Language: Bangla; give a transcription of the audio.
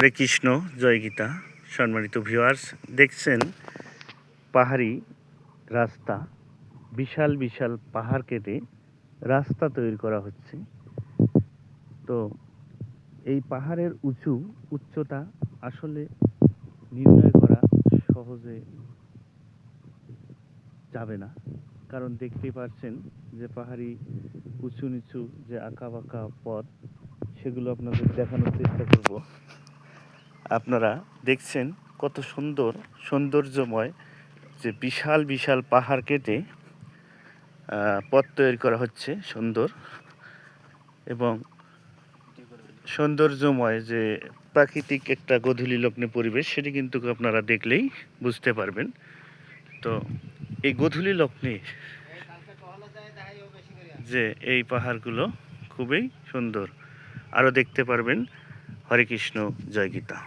হরে কৃষ্ণ, জয় গীতা। সম্মানিত ভিউয়ার্স, দেখছেন পাহাড়ি রাস্তা, বিশাল বিশাল পাহাড় কেটে রাস্তা তৈরি করা হচ্ছে। তো এই পাহাড়ের উচ্চতা আসলে নির্ণয় করা সহজে যাবে না, কারণ দেখতেই পাচ্ছেন যে পাহাড়ি উঁচু নিচু যে আঁকা বাঁকা পথ, সেগুলো আপনাদের দেখানোর চেষ্টা করব। আপনারা দেখছেন কত সৌন্দর্যময় যে বিশাল বিশাল পাহাড় কেটে পথ তৈরি করা হচ্ছে সুন্দর এবং সৌন্দর্যময় যে প্রাকৃতিক একটা গোধূলি লগ্নে পরিবেশ, সেটি কিন্তু আপনারা দেখলেই বুঝতে পারবেন। তো এই গোধূলি লগ্নে যে এই পাহাড়গুলো খুবই সুন্দর, আরও দেখতে পারবেন। হরে কৃষ্ণ, জয় গীতা।